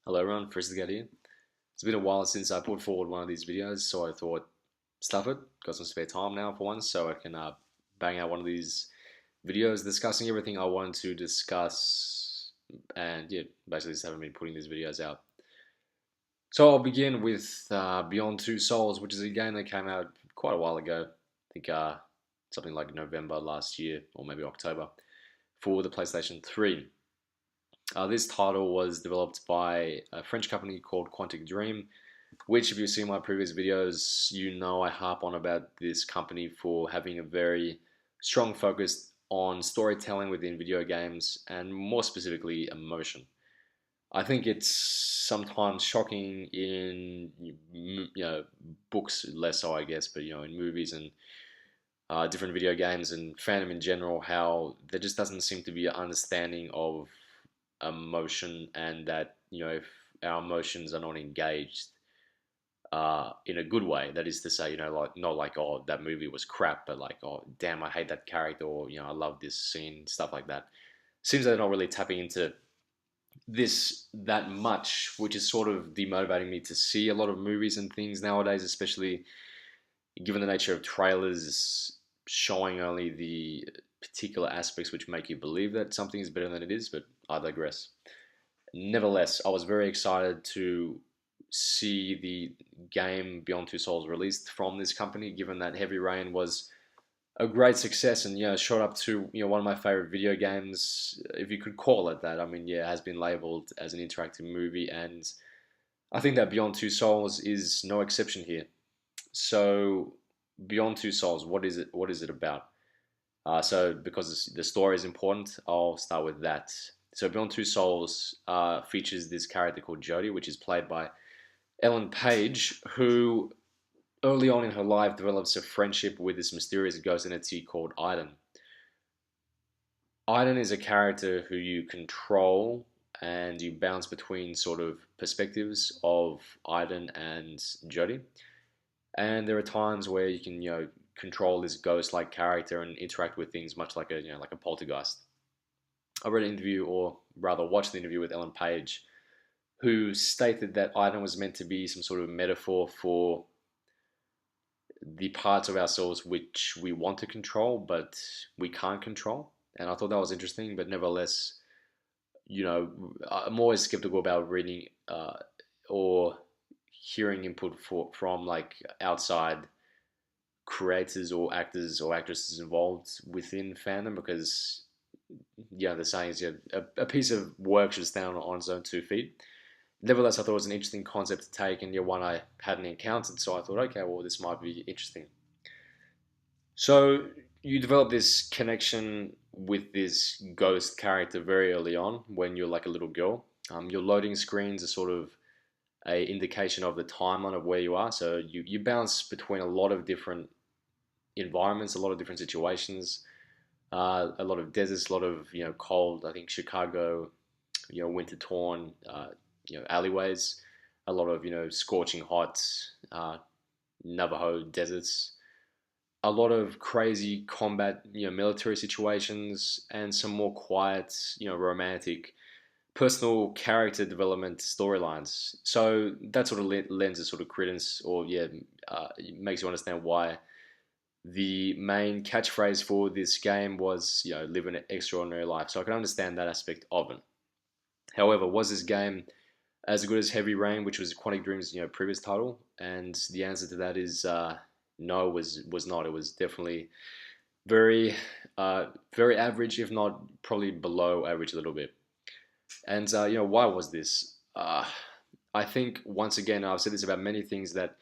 Hello everyone, Forristicat here. It's been a while since I put forward one of these videos, so I thought, stuff it, got some spare time now for once, so I can bang out one of these videos discussing everything I want to discuss, and yeah, basically just haven't been putting these videos out. So I'll begin with Beyond Two Souls, which is a game that came out quite a while ago. I think something like November last year, or maybe October, for the PlayStation 3. This title was developed by a French company called Quantic Dream, which, if you've seen my previous videos, you know I harp on about this company for having a very strong focus on storytelling within video games and more specifically emotion. I think it's sometimes shocking in books, less so I guess, but in movies and different video games and fandom in general, how there just doesn't seem to be an understanding of emotion, and that if our emotions are not engaged in a good way, that is to say, like not like, oh, that movie was crap, but like, oh damn, I hate that character, or I love this scene, stuff like that. Seems they're not really tapping into this that much, which is sort of demotivating me to see a lot of movies and things nowadays, especially given the nature of trailers showing only the particular aspects which make you believe that something is better than it is, but I digress. Nevertheless, I was very excited to see the game Beyond Two Souls released from this company, given that Heavy Rain was a great success and shot up to one of my favorite video games, if you could call it that. I mean, yeah, it has been labeled as an interactive movie, and I think that Beyond Two Souls is no exception here. So, Beyond Two Souls, what is it? What is it about? So, because the story is important, I'll start with that. So, Beyond Two Souls features this character called Jodie, which is played by Ellen Page, who early on in her life develops a friendship with this mysterious ghost entity called Aiden. Aiden is a character who you control, and you bounce between sort of perspectives of Aiden and Jodie. And there are times where you can, control this ghost-like character and interact with things much like a, like a poltergeist. I read an interview, or rather watched the interview with Ellen Page, who stated that Aiden was meant to be some sort of metaphor for the parts of ourselves which we want to control, but we can't control. And I thought that was interesting, but nevertheless, I'm always skeptical about reading or hearing input from like outside creators or actors or actresses involved within fandom, because the saying is, a piece of work should stand on its own 2 feet. Nevertheless, I thought it was an interesting concept to take, and one I hadn't encountered, so I thought, okay, well, this might be interesting. So you develop this connection with this ghost character very early on when you're like a little girl. Your loading screens are sort of a indication of the timeline of where you are. So you bounce between a lot of different environments, a lot of different situations, a lot of deserts, a lot of cold. I think Chicago, winter torn, alleyways, a lot of scorching hot Navajo deserts, a lot of crazy combat, military situations, and some more quiet, romantic, personal character development storylines. So that sort of lends a sort of credence, or it makes you understand why the main catchphrase for this game was, live an extraordinary life. So I can understand that aspect of it. However, was this game as good as Heavy Rain, which was Quantic Dream's previous title? And the answer to that is no. Was not. It was definitely very very average, if not probably below average a little bit. And why was this? I think once again, I've said this about many things, that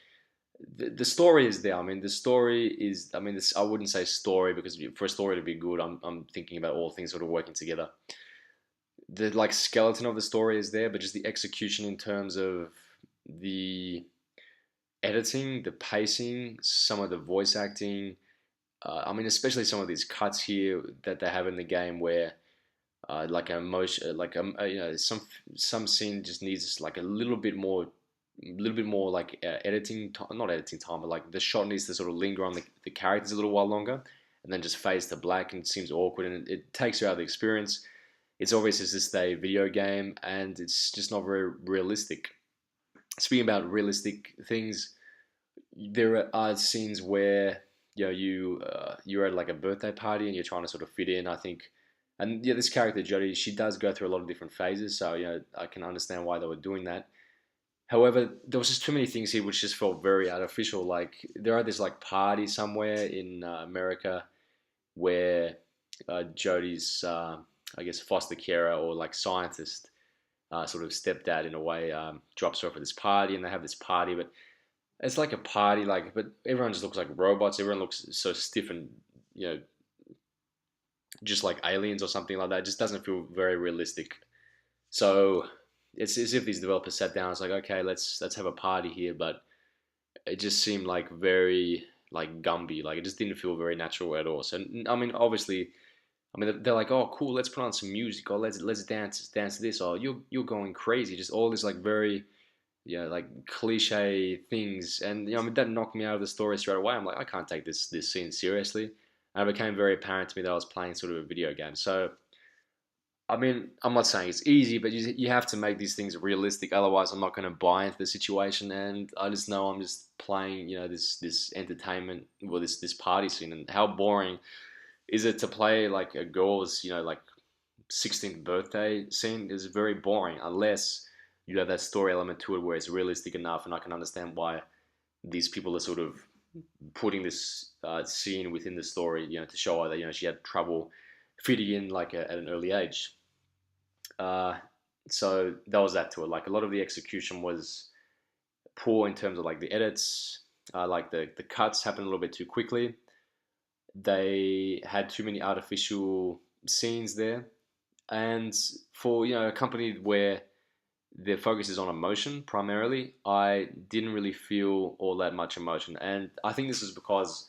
the story is there. I mean, the story is. I mean, this, I wouldn't say story, because for a story to be good, I'm thinking about all things sort of working together. The like skeleton of the story is there, but just the execution in terms of the editing, the pacing, some of the voice acting. I mean, especially some of these cuts here that they have in the game, where like an emotion, like some scene just needs like a little bit more like editing, not editing time, but like the shot needs to sort of linger on the characters a little while longer, and then just fades to black and it seems awkward, and it takes you out of the experience. it's obvious it's just a video game, and it's just not very realistic. Speaking about realistic things, there are scenes where you're at like a birthday party and you're trying to sort of fit in. I think, and yeah, this character Jodie, she does go through a lot of different phases, so I can understand why they were doing that. However, there was just too many things here which just felt very artificial. Like there are this like party somewhere in America where Jodie's, I guess, foster carer or like scientist, sort of stepdad in a way, drops her off at this party, and they have this party, but it's like a party, like, but everyone just looks like robots. Everyone looks so stiff and you know just like aliens or something like that. It just doesn't feel very realistic. So it's as if these developers sat down. It's like, okay, let's have a party here, but it just seemed like very like Gumby. Like it just didn't feel very natural at all. So I mean, obviously, I mean they're like, oh, cool, let's put on some music, or let's dance this, or you're going crazy. Just all this like very like cliche things, and I mean that knocked me out of the story straight away. I'm like, I can't take this scene seriously, and it became very apparent to me that I was playing sort of a video game. So I mean, I'm not saying it's easy, but you have to make these things realistic. Otherwise, I'm not going to buy into the situation, and I just know I'm just playing, this entertainment, well, this party scene, and how boring is it to play like a girl's, like 16th birthday scene is very boring unless you have that story element to it where it's realistic enough, and I can understand why these people are sort of putting this scene within the story, to show her that she had trouble fitting in like at an early age. Uh, so that was that to it. Like a lot of the execution was poor in terms of like the edits, like the cuts happened a little bit too quickly. They had too many artificial scenes there, and for a company where their focus is on emotion primarily, I didn't really feel all that much emotion, and I think this is because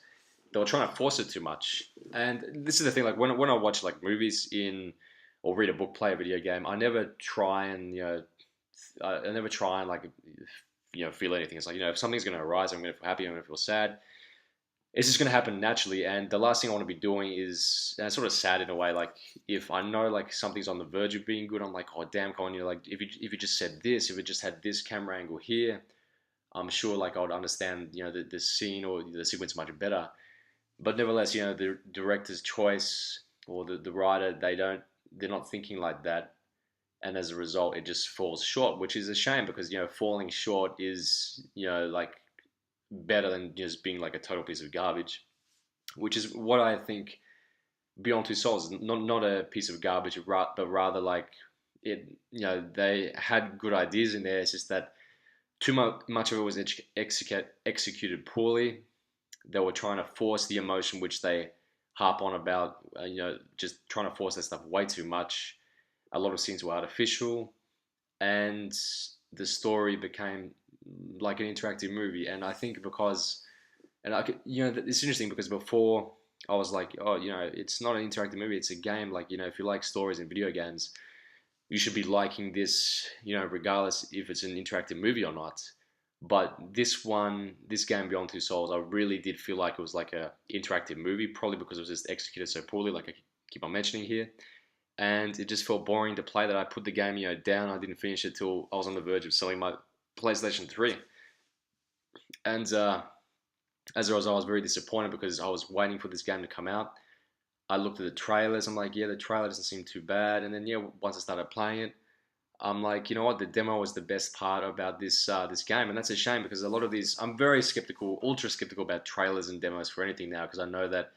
they were trying to force it too much. And this is the thing, like when I watch like movies in or read a book, play a video game, I never try and I never try and like feel anything. It's like if something's going to arise, I'm going to feel happy, I'm going to feel sad. It's just going to happen naturally. And the last thing I want to be doing is, and it's sort of sad in a way, like if I know like something's on the verge of being good, I'm like, oh damn, Colin, like if you just said this, if it just had this camera angle here, I'm sure like I would understand the scene or the sequence much better. But nevertheless, the director's choice or the writer, they're not thinking like that, and as a result, it just falls short, which is a shame because falling short is like better than just being like a total piece of garbage, which is what I think Beyond Two Souls is not a piece of garbage, but rather like it. They had good ideas in there. It's just that too much of it was executed poorly. They were trying to force the emotion, which they harp on about, just trying to force that stuff way too much. A lot of scenes were artificial, and the story became like an interactive movie. And I think because, and I could, it's interesting because before I was like, oh, it's not an interactive movie, it's a game. Like, if you like stories and video games, you should be liking this, regardless if it's an interactive movie or not. But this game Beyond Two Souls, I really did feel like it was like a interactive movie, probably because it was just executed so poorly, like I keep on mentioning here. And it just felt boring to play that. I put the game, down. I didn't finish it till I was on the verge of selling my PlayStation 3. And as a result, I was very disappointed because I was waiting for this game to come out. I looked at the trailers. I'm like, yeah, the trailer doesn't seem too bad. And then, once I started playing it, I'm like, you know what? The demo was the best part about this game, and that's a shame because a lot of these, I'm very skeptical, ultra skeptical about trailers and demos for anything now because I know that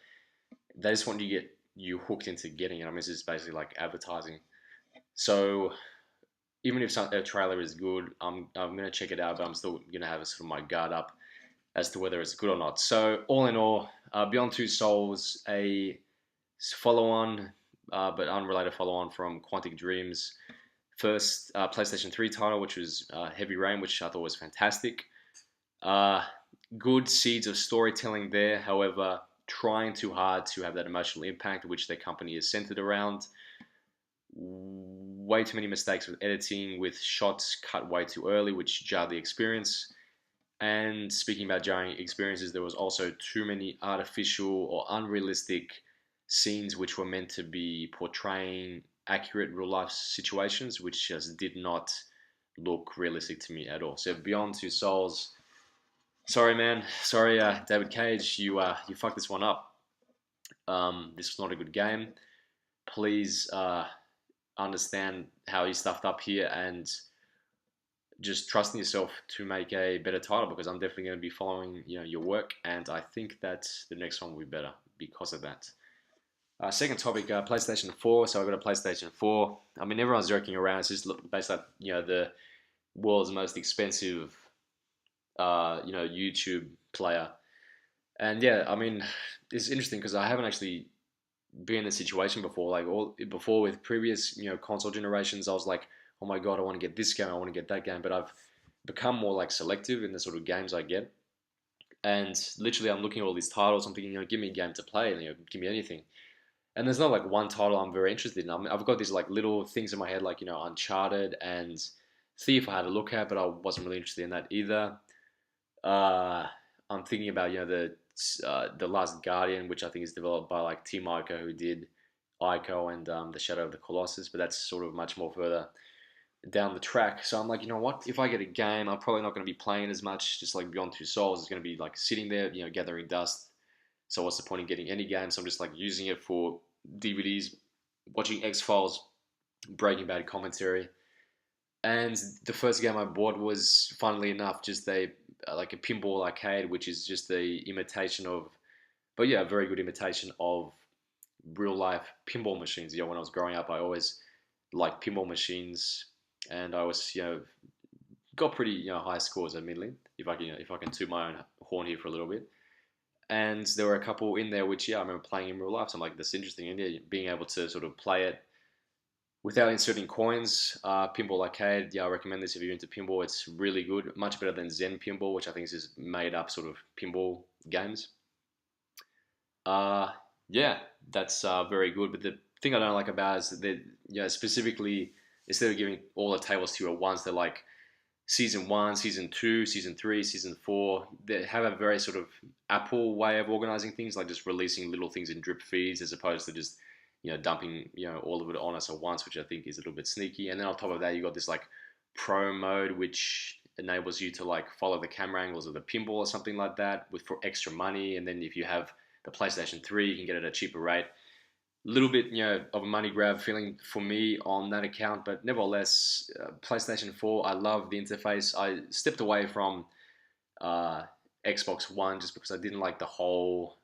they just want to get you hooked into getting it. I mean, it's just basically like advertising. So even if a trailer is good, I'm gonna check it out, but I'm still gonna have a sort of my guard up as to whether it's good or not. So all in all, Beyond Two Souls, a follow-on, but unrelated follow-on from Quantic Dreams' first PlayStation 3 title, which was Heavy Rain, which I thought was fantastic. Uh, Good seeds of storytelling there, however, trying too hard to have that emotional impact, which their company is centered around. Way too many mistakes with editing, with shots cut way too early, which jarred the experience. And speaking about jarring experiences, there was also too many artificial or unrealistic scenes which were meant to be portraying accurate real life situations, which just did not look realistic to me at all. So Beyond Two Souls, sorry man, sorry David Cage, you fucked this one up. This was not a good game. Please understand how you stuffed up here and just trusting yourself to make a better title, because I'm definitely going to be following your work, and I think that the next one will be better because of that. Second topic, PlayStation 4. So I got a PlayStation 4. I mean, everyone's joking around. It's just basically the world's most expensive YouTube player. And yeah, I mean, it's interesting because I haven't actually been in a situation before. Like all before with previous console generations, I was like, oh my god, I want to get this game, I want to get that game. But I've become more like selective in the sort of games I get. And literally, I'm looking at all these titles. I'm thinking, give me a game to play, and give me anything. And there's not like one title I'm very interested in. I've got these like little things in my head, like Uncharted and Thief. I had a look at, but I wasn't really interested in that either. Uh, I'm thinking about the Last Guardian, which I think is developed by like Team Ico, who did Ico and the Shadow of the Colossus, but that's sort of much more further down the track. So I'm like, you know what? If I get a game, I'm probably not going to be playing as much. Just like Beyond Two Souls is going to be like sitting there, gathering dust. So what's the point in getting any game? So I'm just like using it for DVDs, watching X Files, Breaking Bad commentary. And the first game I bought was, funnily enough, just like a pinball arcade, which is just the imitation of, but yeah, a very good imitation of real life pinball machines. When I was growing up, I always liked pinball machines, and I was got pretty high scores, admittedly. If I can toot my own horn here for a little bit. And there were a couple in there which I remember playing in real life. So I'm like, that's interesting. And yeah, being able to sort of play it without inserting coins. Pinball Arcade, I recommend this if you're into pinball. It's really good, much better than Zen Pinball, which I think is just made up sort of pinball games. Uh, yeah, that's very good. But the thing I don't like about it is that specifically, instead of giving all the tables to you at once, they're like season 1, season 2, season 3, season 4. They have a very sort of Apple way of organizing things, like just releasing little things in drip feeds as opposed to just dumping all of it on us at once, which I think is a little bit sneaky. And then on top of that, you got this like pro mode, which enables you to like follow the camera angles of the pinball or something like that for extra money. And then if you have the PlayStation 3, you can get it at a cheaper rate. A little bit, of a money grab feeling for me on that account, but nevertheless, PlayStation 4, I love the interface. I stepped away from uh, Xbox One just because I didn't like the whole.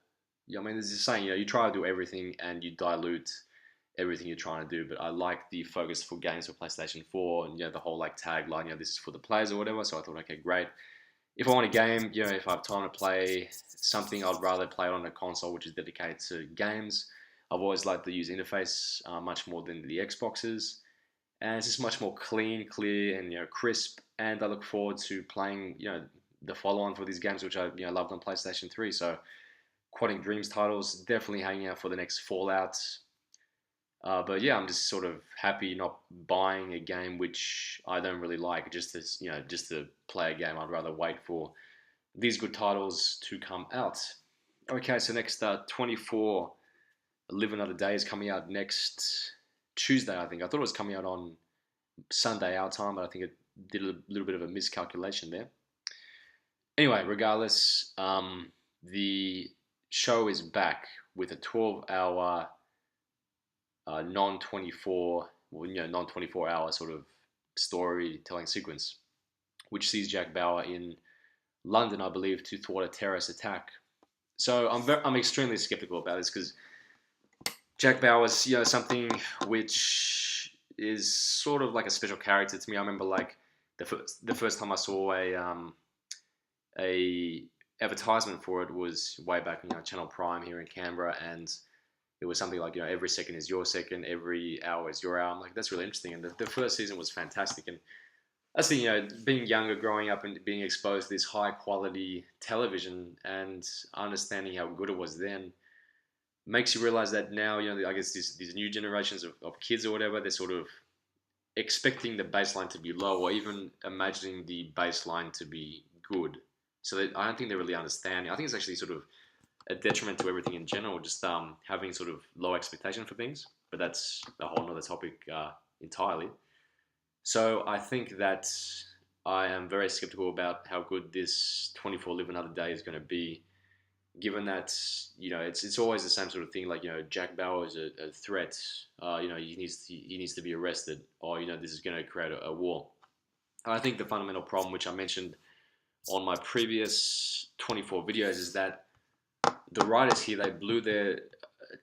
I mean, there's this saying, you try to do everything and you dilute everything you're trying to do. But I like the focus for games for PlayStation 4 and the whole like tagline, this is for the players or whatever. So I thought, okay, great. If I want a game, if I have time to play something, I'd rather play it on a console which is dedicated to games. I've always liked the user interface much more than the Xboxes, and it's just much more clean, clear, and crisp. And I look forward to playing the follow-on for these games, which I loved on PlayStation 3. So Quantic Dreams titles, definitely hanging out for the next Fallout. But yeah, I'm just sort of happy not buying a game which I don't really like just to play a game. I'd rather wait for these good titles to come out. Okay, so next 24 Live Another Day is coming out next Tuesday, I think. I thought it was coming out on Sunday our time, but I think it did a little bit of a miscalculation there. Anyway, regardless, the show is back with a 12-hour non-24 hour sort of storytelling sequence, which sees Jack Bauer in London, I believe, to thwart a terrorist attack. So I'm extremely skeptical about this because Jack Bauer is something which is sort of like a special character to me. I remember like the first time I saw a advertisement for it was way back in Channel Prime here in Canberra, and it was something like every second is your second, every hour is your hour. I'm like, that's really interesting, and the first season was fantastic. And I think being younger, growing up, and being exposed to this high quality television and understanding how good it was then makes you realize that now I guess these new generations of kids or whatever, they're sort of expecting the baseline to be low or even imagining the baseline to be good. So I don't think they're really understanding. I think it's actually sort of a detriment to everything in general, just having sort of low expectation for things. but that's a whole other topic entirely. So I think that I am very skeptical about how good this 24 Live Another Day is going to be, given that it's always the same sort of thing. Like Jack Bauer is a threat. He needs to be arrested, or this is going to create a war. And I think the fundamental problem, which I mentioned on my previous 24 videos, is that the writers here, they blew their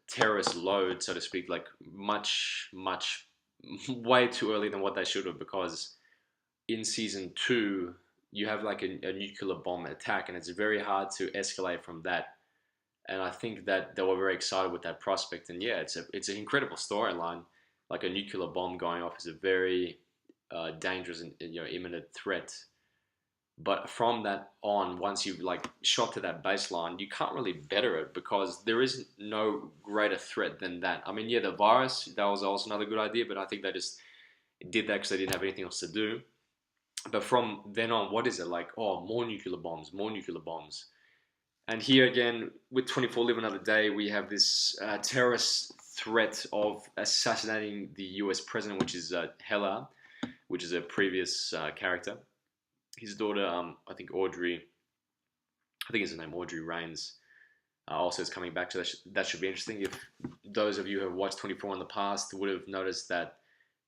terrorist load, so to speak, like much, much, way too early than what they should have, because in season two, you have like a nuclear bomb attack, and it's very hard to escalate from that. And I think that they were very excited with that prospect. And yeah, it's an incredible storyline. Like a nuclear bomb going off is a very dangerous and imminent threat. But from that on, once you've like shot to that baseline, you can't really better it, because there is no greater threat than that. I mean, yeah, the virus, that was also another good idea, but I think they just did that because they didn't have anything else to do. But from then on, what is it like? Oh, more nuclear bombs, more nuclear bombs. And here again, with 24 Live Another Day, we have this terrorist threat of assassinating the US president, which is Hella, which is a previous character. His daughter, I think Audrey, I think it's her name, Audrey Rains, also is coming back. So that should be interesting. If those of you who have watched 24 in the past would have noticed that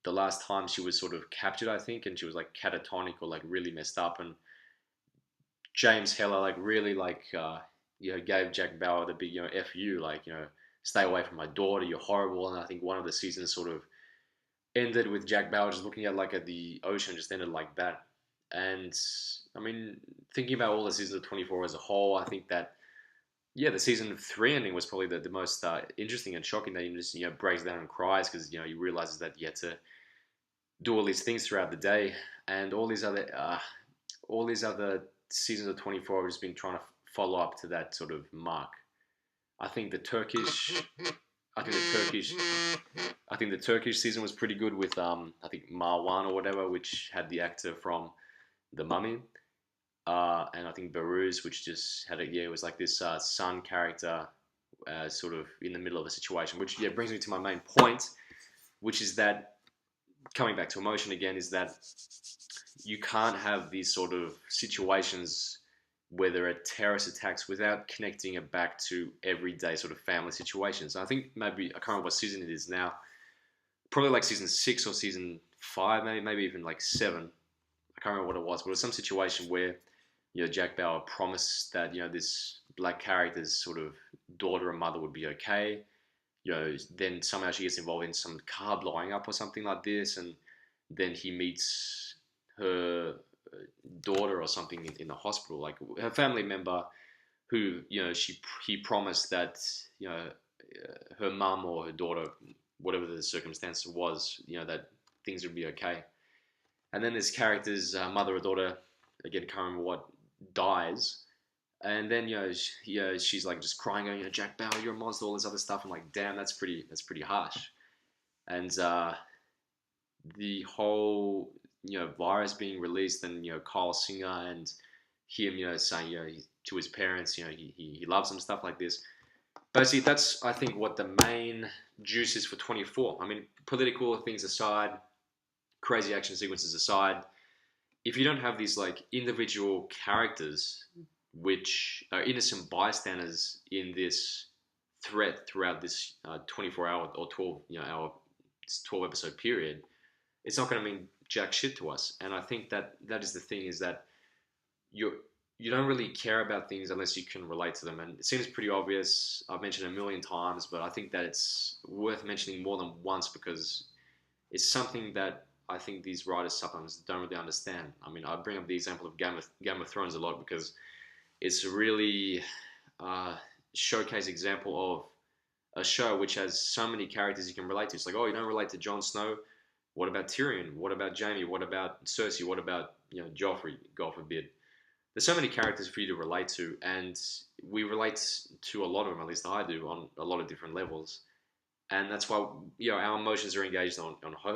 the last time she was sort of captured, I think, and she was like catatonic or like really messed up, and James Heller like really like gave Jack Bauer the big F you, like stay away from my daughter, you're horrible. And I think one of the seasons sort of ended with Jack Bauer just looking at the ocean, just ended like that. And I mean, thinking about all the seasons of 24 as a whole, I think that yeah, the season 3 ending was probably the most interesting and shocking. That he just breaks down and cries because he realizes that he had to do all these things throughout the day, and all these other seasons of 24 have just been trying to follow up to that sort of mark. I think the Turkish, I think the Turkish, I think the Turkish season was pretty good with I think Marwan or whatever, which had the actor from The Mummy, and I think Baruz, which just had it was like this son character, sort of in the middle of a situation, which brings me to my main point, which is that coming back to emotion again, is that you can't have these sort of situations where there are terrorist attacks without connecting it back to everyday sort of family situations. I think maybe, I can't remember what season it is now, probably like season 6 or season 5, maybe even like 7. I can't remember what it was, but it was some situation where Jack Bauer promised that this black character's sort of daughter and mother would be okay. Then somehow she gets involved in some car blowing up or something like this, and then he meets her daughter or something in the hospital, like her family member, who he promised that her mum or her daughter, whatever the circumstance was, that things would be okay. And then this character's mother or daughter, again can't remember what, dies. And then she's like just crying, going, Jack Bauer, you're a monster, all this other stuff. I'm like, damn, that's pretty harsh. And the whole virus being released, and Kyle Singer and him saying to his parents he loves them, stuff like this. But see, that's I think what the main juice is for 24. I mean, political things aside, crazy action sequences aside, if you don't have these like individual characters which are innocent bystanders in this threat throughout this 24-hour or 12 episode period, it's not going to mean jack shit to us. And I think that is the thing, is that you don't really care about things unless you can relate to them. And it seems pretty obvious. I've mentioned it a million times, but I think that it's worth mentioning more than once, because it's something that I think these writers sometimes don't really understand. I mean, I bring up the example of Game of Thrones a lot, because it's a really showcase example of a show which has so many characters you can relate to. It's like, oh, you don't relate to Jon Snow. What about Tyrion? What about Jaime? What about Cersei? What about Joffrey? God forbid. There's so many characters for you to relate to, and we relate to a lot of them. At least I do, on a lot of different levels. And that's why our emotions are engaged on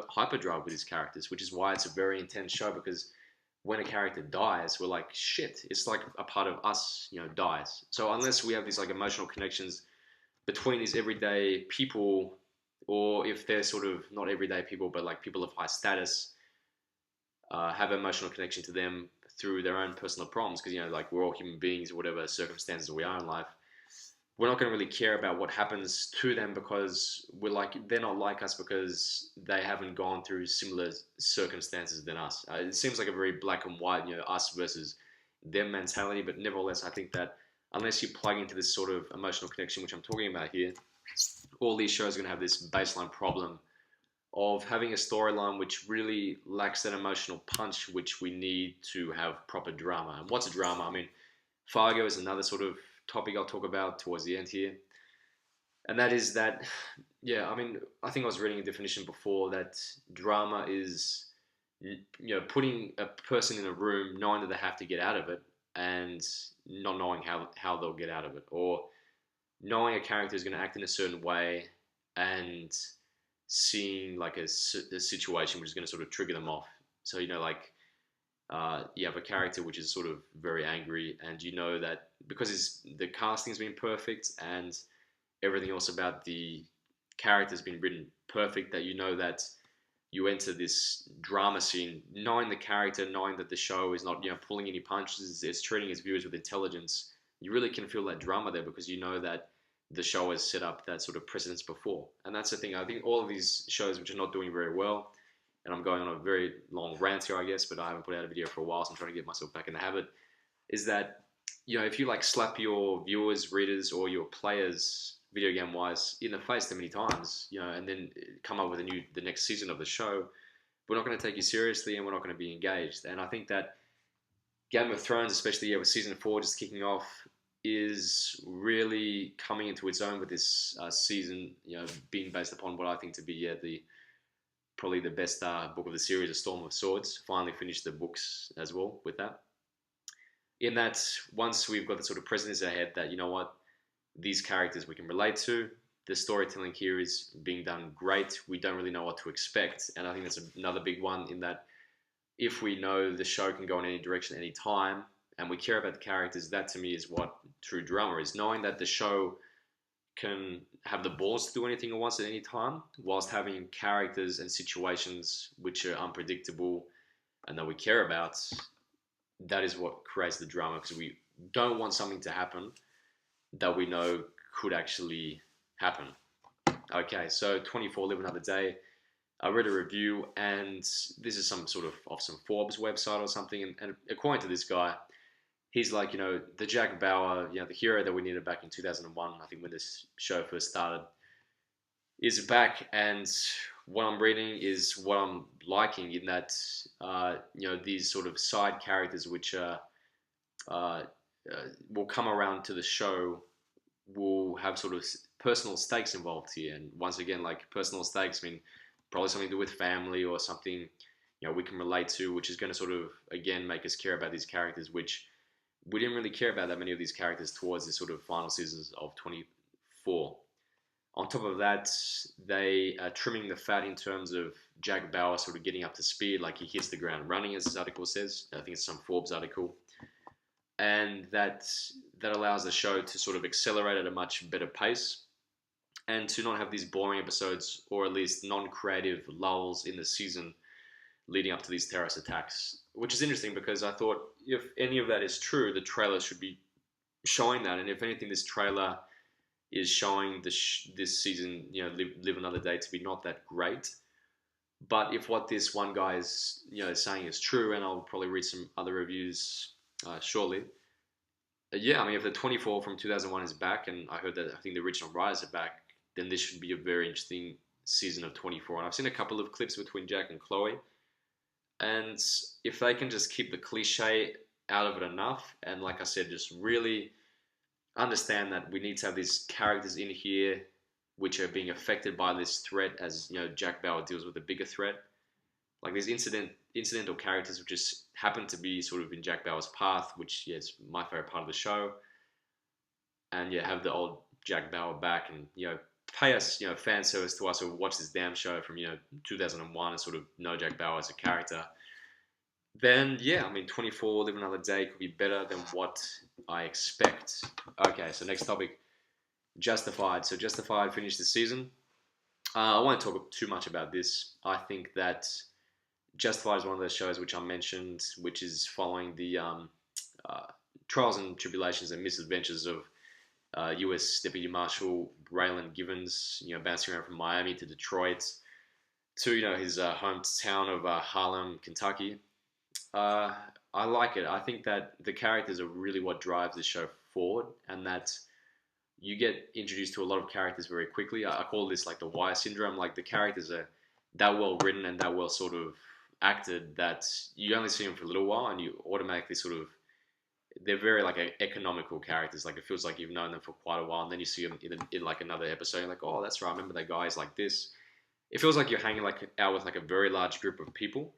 hyperdrive with these characters, which is why it's a very intense show, because when a character dies, we're like, shit, it's like a part of us, dies. So unless we have these like emotional connections between these everyday people, or if they're sort of not everyday people, but like people of high status, have emotional connection to them through their own personal problems, because like we're all human beings, whatever circumstances we are in life. We're not going to really care about what happens to them because they're not like us because they haven't gone through similar circumstances than us. It seems like a very black and white, us versus them mentality, but nevertheless, I think that unless you plug into this sort of emotional connection, which I'm talking about here, all these shows are going to have this baseline problem of having a storyline which really lacks that emotional punch which we need to have proper drama. And what's a drama? I mean, Fargo is another sort of topic I'll talk about towards the end here. And that is that, yeah, I mean, I think I was reading a definition before that drama is, putting a person in a room knowing that they have to get out of it and not knowing how they'll get out of it. Or knowing a character is going to act in a certain way and seeing like a situation which is going to sort of trigger them off. So, like you have a character which is sort of very angry, and you know that because the casting's been perfect and everything else about the character's been written perfect, that you know that you enter this drama scene knowing the character, knowing that the show is not pulling any punches, it's treating its viewers with intelligence. You really can feel that drama there because you know that the show has set up that sort of precedence before. And that's the thing. I think all of these shows which are not doing very well, and I'm going on a very long rant here, I guess, but I haven't put out a video for a while, so I'm trying to get myself back in the habit, is that, if you like slap your viewers, readers, or your players, video game wise, in the face that many times, and then come up with the next season of the show, we're not going to take you seriously and we're not going to be engaged. And I think that Game of Thrones, especially with season 4 just kicking off, is really coming into its own with this season, being based upon what I think to be probably the best book of the series, A Storm of Swords. Finally finished the books as well with that. In that, once we've got the sort of precedence ahead that, these characters we can relate to, the storytelling here is being done great. We don't really know what to expect. And I think that's another big one, in that if we know the show can go in any direction at any time, and we care about the characters, that to me is what true drama is. Knowing that the show can have the balls to do anything it wants at any time, whilst having characters and situations which are unpredictable and that we care about. That is what creates the drama, because we don't want something to happen that we know could actually happen. Okay, so 24 Live Another Day. I read a review, and this is some sort of off some Forbes website or something, and according to this guy, he's like, the Jack Bauer, the hero that we needed back in 2001, I think when this show first started, is back. And what I'm reading is what I'm liking, in that, these sort of side characters which will come around to the show will have sort of personal stakes involved here. And once again, like, personal stakes mean probably something to do with family or something, we can relate to, which is going to sort of, again, make us care about these characters, which we didn't really care about that many of these characters towards the sort of final seasons of 24. On top of that, they are trimming the fat in terms of Jack Bauer sort of getting up to speed, like he hits the ground running, as this article says. I think it's some Forbes article. And that allows the show to sort of accelerate at a much better pace, and to not have these boring episodes, or at least non-creative lulls in the season leading up to these terrorist attacks. Which is interesting, because I thought if any of that is true, the trailer should be showing that. And if anything, this trailer is showing this season, Live Another Day, to be not that great. But if what this one guy is saying is true, and I'll probably read some other reviews shortly. Yeah, I mean, if the 24 from 2001 is back, and I heard that I think the original writers are back, then this should be a very interesting season of 24. And I've seen a couple of clips between Jack and Chloe, and if they can just keep the cliche out of it enough, and like I said, just really understand that we need to have these characters in here which are being affected by this threat, as Jack Bauer deals with a bigger threat. Like these incidental characters which just happen to be sort of in Jack Bauer's path, which is my favorite part of the show. And have the old Jack Bauer back, and pay us fan service to us who watch this damn show from 2001 and sort of know Jack Bauer as a character. Then I mean, 24 Live Another Day could be better than what I expect. Okay, so next topic, Justified. So Justified finished the season. I won't talk too much about this. I think that Justified is one of those shows which I mentioned, which is following the uh, trials and tribulations and misadventures of U.S. Deputy Marshal Raylan Givens, bouncing around from Miami to Detroit to his hometown of Harlem, Kentucky. Uh, I like it. I think that the characters are really what drives the show forward, and that you get introduced to a lot of characters very quickly. I call this like the wire syndrome. Like the characters are that well written and that well sort of acted that you only see them for a little while, and you automatically sort of they're very like economical characters. Like it feels like you've known them for quite a while, and then you see them in like another episode. You're like, oh, that's right. I remember that guy is like this. It feels like you're hanging like out with like a very large group of people,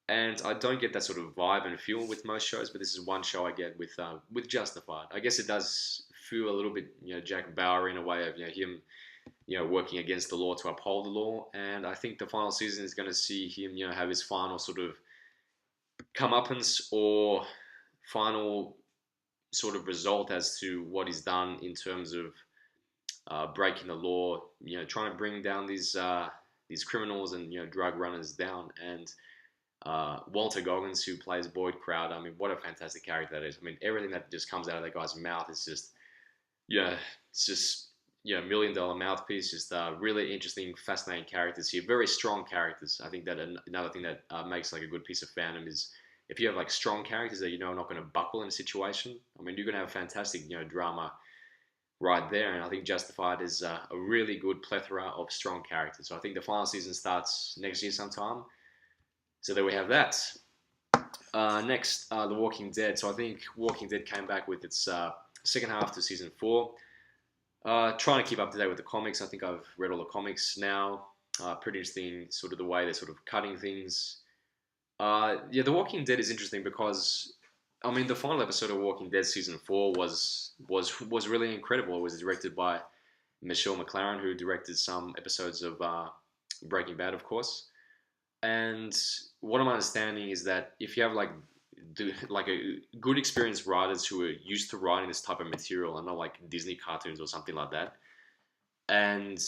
and I don't get that sort of vibe and feel with most shows. But this is one show I get with Justified. I guess it does feel a little bit Jack Bauer in a way of him working against the law to uphold the law. And I think the final season is going to see him have his final sort of comeuppance or final sort of result as to what he's done in terms of breaking the law, trying to bring down these criminals and drug runners down. And Walter Goggins, who plays Boyd Crowder, I mean, what a fantastic character that is. I mean, everything that just comes out of that guy's mouth is just, it's just $1 million mouthpiece. Just really interesting, fascinating characters here. Very strong characters. I think that another thing that makes like a good piece of fandom is if you have like strong characters that are not going to buckle in a situation. I mean, you're going to have fantastic drama right there. And I think Justified is a really good plethora of strong characters. So I think the final season starts next year sometime. So there we have that. Next, The Walking Dead. So I think Walking Dead came back with its second half to season 4. Trying to keep up to date with the comics. I think I've read all the comics now. Pretty interesting, sort of the way they're sort of cutting things. The Walking Dead is interesting because, I mean, the final episode of Walking Dead season 4 was really incredible. It was directed by Michelle MacLaren, who directed some episodes of Breaking Bad, of course. And what I'm understanding is that if you have like a good experienced writers who are used to writing this type of material and not like Disney cartoons or something like that, and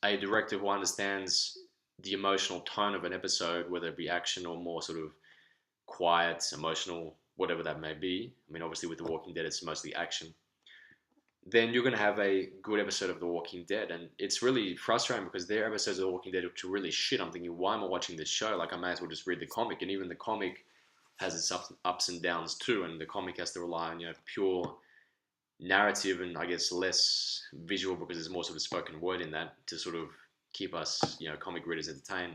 a director who understands the emotional tone of an episode, whether it be action or more sort of quiet, emotional, whatever that may be. I mean, obviously with The Walking Dead, it's mostly action. Then you're going to have a good episode of The Walking Dead. And it's really frustrating because there are episodes of The Walking Dead which are really shit. I'm thinking, why am I watching this show? Like, I may as well just read the comic. And even the comic has its ups and downs too. And the comic has to rely on, pure narrative and I guess less visual because there's more sort of spoken word in that to sort of keep us, comic readers entertained.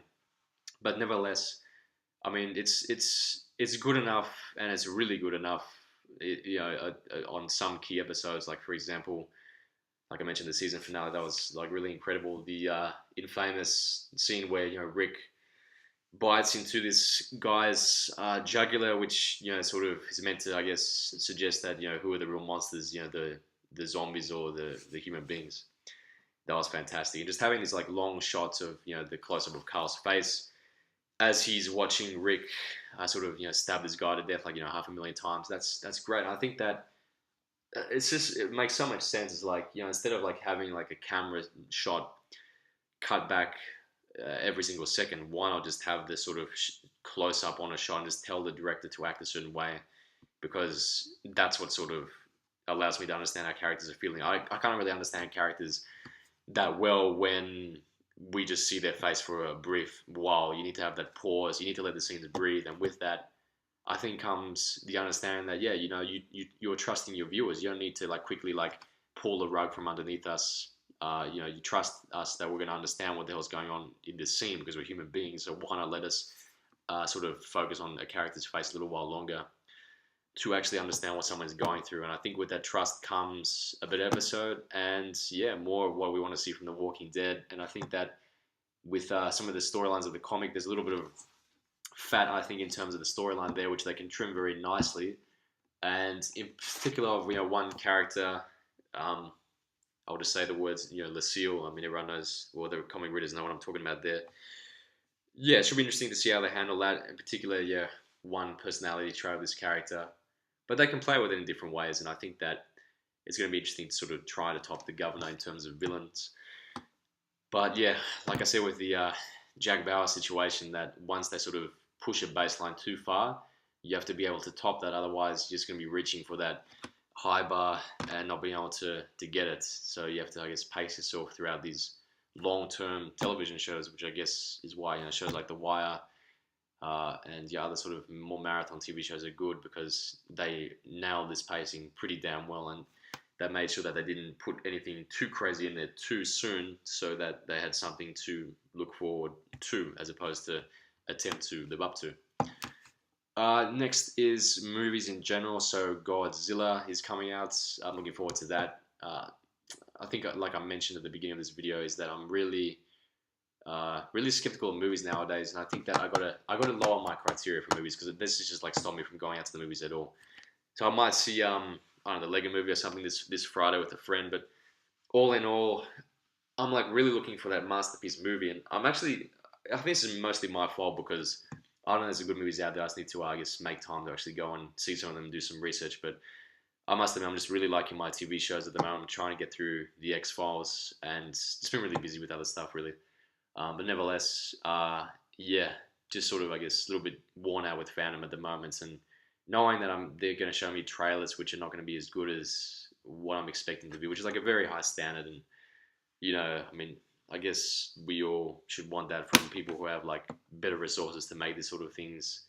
But nevertheless, I mean, it's good enough and it's really good enough on some key episodes, like for example, like I mentioned, the season finale that was like really incredible. The infamous scene where Rick bites into this guy's jugular, which sort of is meant to, I guess, suggest that who are the real monsters, the zombies or the human beings. That was fantastic, and just having these like long shots of the close up of Carl's face as he's watching Rick sort of stab this guy to death like 500,000 times. That's great. I think that it makes so much sense. It's like instead of like having like a camera shot cut back every single second, why not just have this sort of close up on a shot and just tell the director to act a certain way, because that's what sort of allows me to understand how characters are feeling. I can't really understand characters that well when we just see their face for a brief while. You need to have that pause. You need to let the scenes breathe. And with that, I think comes the understanding that, you're trusting your viewers. You don't need to like quickly like pull the rug from underneath us. You trust us that we're going to understand what the hell's going on in this scene because we're human beings. So why not let us sort of focus on a character's face a little while longer to actually understand what someone's going through. And I think with that trust comes a better episode and more of what we want to see from The Walking Dead. And I think that with some of the storylines of the comic, there's a little bit of fat, I think, in terms of the storyline there, which they can trim very nicely. And in particular of one character, I'll just say the words Lucille. I mean, everyone knows, well, the comic readers know what I'm talking about there. Yeah, it should be interesting to see how they handle that. In particular, one personality trait of this character, but they can play with it in different ways, and I think that it's going to be interesting to sort of try to top the governor in terms of villains. But yeah, like I said with the Jack Bauer situation, that once they sort of push a baseline too far, you have to be able to top that. Otherwise, you're just going to be reaching for that high bar and not being able to get it. So you have to, I guess, pace yourself throughout these long-term television shows, which I guess is why shows like The Wire and other sort of more marathon TV shows are good because they nailed this pacing pretty damn well, and they made sure that they didn't put anything too crazy in there too soon, so that they had something to look forward to as opposed to attempt to live up to. Next is movies in general. So Godzilla is coming out. I'm looking forward to that. I think, like I mentioned at the beginning of this video, is that I'm really skeptical of movies nowadays, and I think that I gotta lower my criteria for movies because this is just like stop me from going out to the movies at all. So I might see I don't know, the Lego Movie or something this Friday with a friend, but all in all, I'm like really looking for that masterpiece movie, and I think this is mostly my fault because I don't know there's some good movies out there. I just need to I guess make time to actually go and see some of them and do some research, but. I must admit, I'm just really liking my TV shows at the moment. I'm trying to get through the X Files, and just been really busy with other stuff, really. But nevertheless, yeah, just sort of, I guess, a little bit worn out with fandom at the moment, and knowing that they're going to show me trailers which are not going to be as good as what I'm expecting to be, which is like a very high standard, and I mean, I guess we all should want that from people who have like better resources to make these sort of things.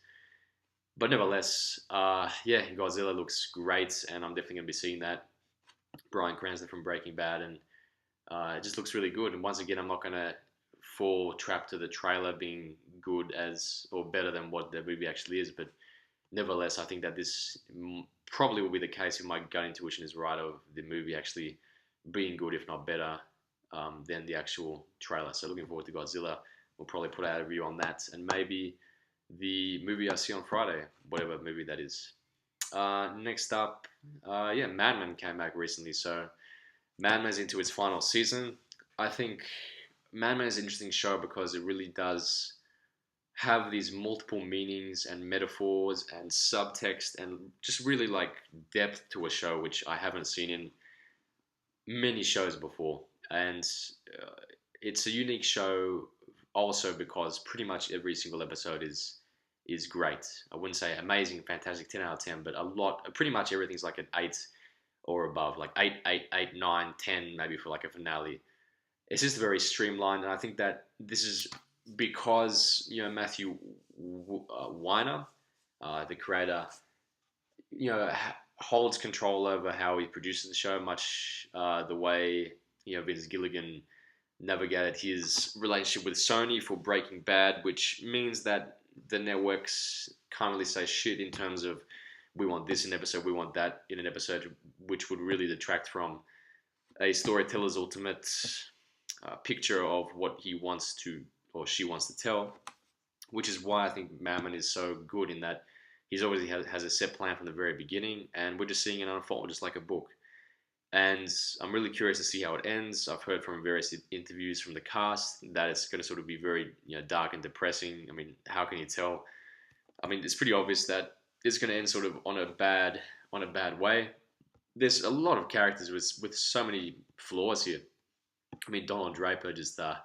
But nevertheless, yeah, Godzilla looks great, and I'm definitely going to be seeing that. Bryan Cranston from Breaking Bad, and it just looks really good. And once again, I'm not going to fall trap to the trailer being good as or better than what the movie actually is. But nevertheless, I think that this probably will be the case if my gut intuition is right of the movie actually being good, if not better, than the actual trailer. So looking forward to Godzilla. We'll probably put out a review on that, and maybe the movie I see on Friday, whatever movie that is. Next up, yeah, Mad Men came back recently. So Mad Men's into its final season. I think Mad Men is an interesting show because it really does have these multiple meanings and metaphors and subtext and just really like depth to a show which I haven't seen in many shows before. And uh, it's a unique show also because pretty much every single episode is great. I wouldn't say amazing, fantastic, 10 out of 10, but pretty much everything's like an 8 or above, like 8, 8, 8, 9, 10, maybe for like a finale. It's just very streamlined, and I think that this is because Matthew Weiner, the creator, holds control over how he produces the show, much the way Vince Gilligan navigated his relationship with Sony for Breaking Bad, which means that the networks can't really say shit in terms of we want this in an episode, we want that in an episode, which would really detract from a storyteller's ultimate picture of what he wants to or she wants to tell, which is why I think Mammon is so good in that he's always has a set plan from the very beginning, and we're just seeing it unfold just like a book. And I'm really curious to see how it ends. I've heard from various interviews from the cast that it's going to sort of be very dark and depressing. I mean, how can you tell? I mean, it's pretty obvious that it's going to end sort of on a bad way. There's a lot of characters with so many flaws here. I mean, Donald Draper just I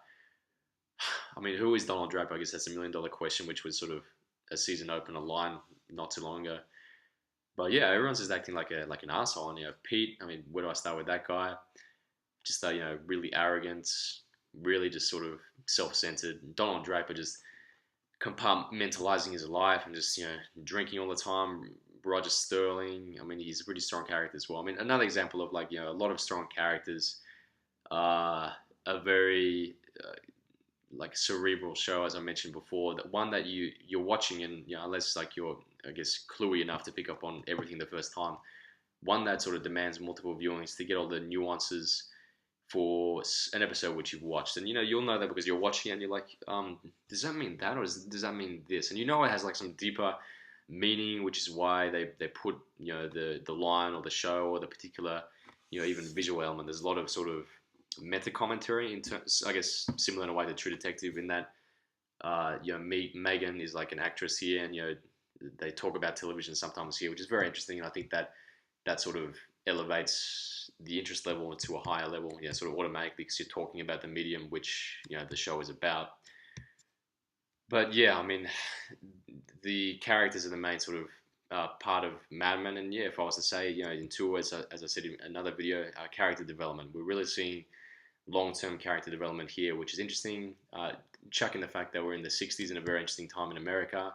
mean, who is Donald Draper? I guess that's $1 million question, which was sort of a season opener line not too long ago. But yeah, everyone's just acting like an asshole. And Pete. I mean, where do I start with that guy? Just really arrogant, really just sort of self-centered. Donald Draper just compartmentalizing his life and just drinking all the time. Roger Sterling. I mean, he's a pretty strong character as well. I mean, another example of like a lot of strong characters. A very like cerebral show, as I mentioned before, that one that you're watching, and unless like you're, I guess, cluey enough to pick up on everything the first time, one that sort of demands multiple viewings to get all the nuances for an episode which you've watched. And you'll know that because you're watching it and you're like, does that mean that, or does that mean this? And it has like some deeper meaning, which is why they put the line or the show or the particular even visual element. There's a lot of sort of meta commentary in terms, I guess, similar in a way to True Detective, in that Megan is like an actress here, and they talk about television sometimes here, which is very interesting. And I think that sort of elevates the interest level to a higher level, sort of automatically, because you're talking about the medium which the show is about. But yeah, I mean, the characters are the main sort of part of Mad Men, and yeah, if I was to say, in two words, as I said in another video, character development. We're really seeing long-term character development here, which is interesting. Chucking the fact that we're in the '60s in a very interesting time in America,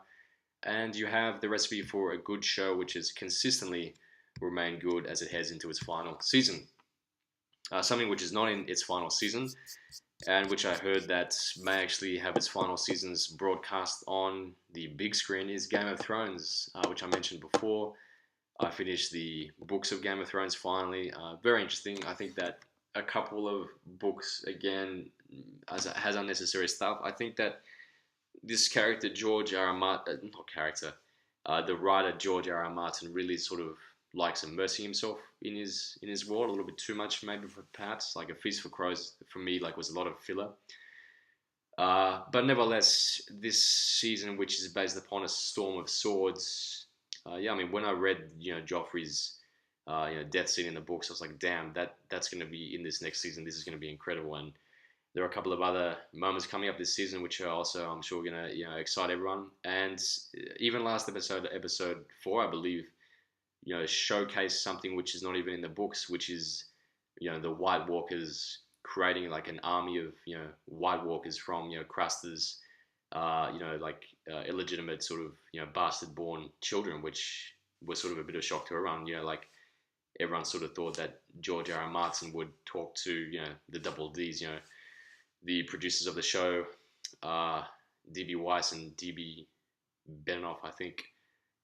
and you have the recipe for a good show, which has consistently remained good as it heads into its final season. Something which is not in its final season, and which I heard that may actually have its final seasons broadcast on the big screen, is Game of Thrones, which I mentioned before. I finished the books of Game of Thrones finally. Very interesting. I think that a couple of books, again, has unnecessary stuff. I think that this character, George R. R. Martin, not character, the writer George R. R. Martin really sort of likes immersing himself in his world a little bit too much, maybe, for perhaps like A Feast for Crows for me like was a lot of filler. But nevertheless, this season, which is based upon a storm of swords, yeah, I mean, when I read Joffrey's death scene in the books, I was like, damn, that's going to be in this next season. This is going to be incredible. And there are a couple of other moments coming up this season which are also, I'm sure, going to excite everyone. And even last episode 4, I believe, showcase something which is not even in the books, which is the White Walkers creating like an army of White Walkers from Craster's illegitimate sort of bastard born children, which was sort of a bit of shock to everyone. Like everyone sort of thought that George R. R. Martin would talk to the Double D's, the producers of the show, DB Weiss and DB Benioff, I think,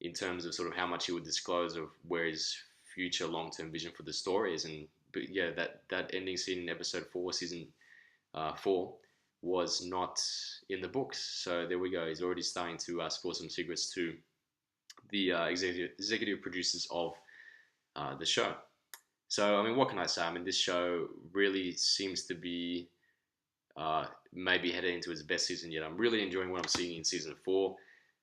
in terms of sort of how much he would disclose of where his future long-term vision for the story is. But yeah, that ending scene in episode 4, season 4, was not in the books. So there we go. He's already starting to spill some secrets to the executive producers of the show. So, I mean, what can I say? I mean, this show really seems to be maybe heading into its best season yet. I'm really enjoying what I'm seeing in season 4.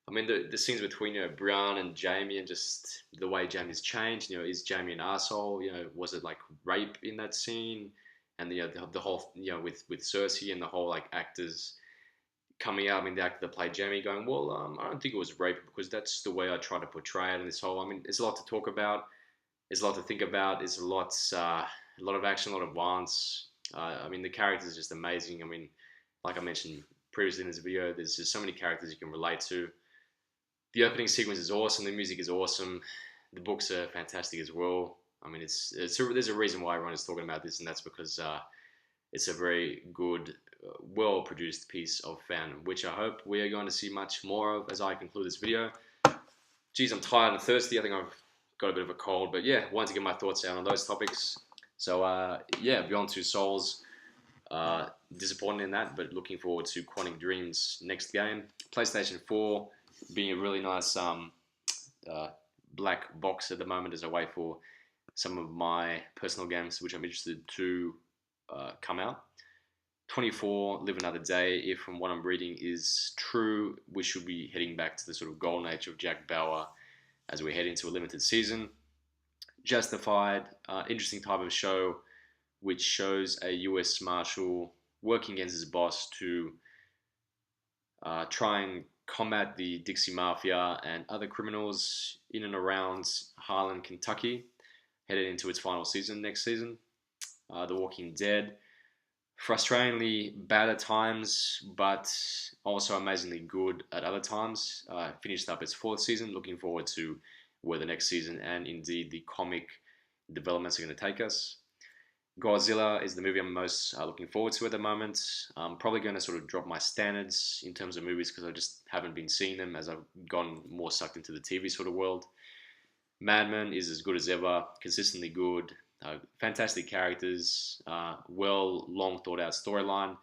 I mean, the scenes between Brian and Jamie, and just the way Jamie's changed. Is Jamie an asshole? Was it like rape in that scene? And the whole with Cersei and the whole like actors coming out. I mean, the actor that played Jamie going, well, I don't think it was rape, because that's the way I try to portray it. And this whole, I mean, there's a lot to talk about. There's a lot to think about. There's a lot of action, a lot of violence. I mean, the characters are just amazing. I mean, like I mentioned previously in this video, there's just so many characters you can relate to. The opening sequence is awesome. The music is awesome. The books are fantastic as well. I mean, there's a reason why everyone is talking about this, and that's because it's a very good, well-produced piece of fandom, which I hope we are going to see much more of as I conclude this video. Geez, I'm tired and thirsty. I think I've got a bit of a cold, but yeah, wanted to get my thoughts out on those topics. So yeah, Beyond Two Souls, disappointed in that, but looking forward to Quantic Dream's next game. PlayStation 4 being a really nice black box at the moment as I wait for some of my personal games which I'm interested to come out. 24, Live Another Day, if from what I'm reading is true, we should be heading back to the sort of golden age of Jack Bauer as we head into a limited season. Justified, interesting type of show which shows a US Marshal working against his boss to try and combat the Dixie Mafia and other criminals in and around Harlan, Kentucky, headed into its final season next season. The Walking Dead, frustratingly bad at times, but also amazingly good at other times. Finished up its 4th season, looking forward to where the next season and indeed the comic developments are going to take us. Godzilla is the movie I'm most looking forward to at the moment. I'm probably going to sort of drop my standards in terms of movies because I just haven't been seeing them as I've gone more sucked into the TV sort of world. Mad Men is as good as ever, consistently good, fantastic characters, long thought out storyline,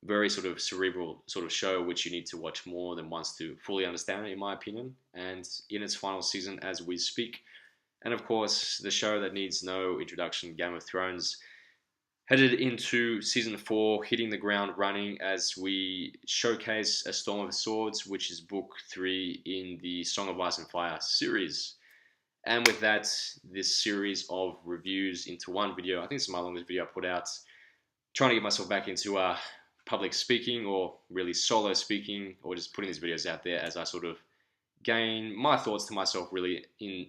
very sort of cerebral sort of show which you need to watch more than once to fully understand it, in my opinion, and in its final season as we speak. And of course, the show that needs no introduction, Game of Thrones, headed into season 4, hitting the ground running as we showcase A Storm of Swords, which is book 3 in the Song of Ice and Fire series. And with that, this series of reviews into one video, I think it's my longest video I put out, trying to get myself back into public speaking, or really solo speaking, or just putting these videos out there as I sort of gain my thoughts to myself really in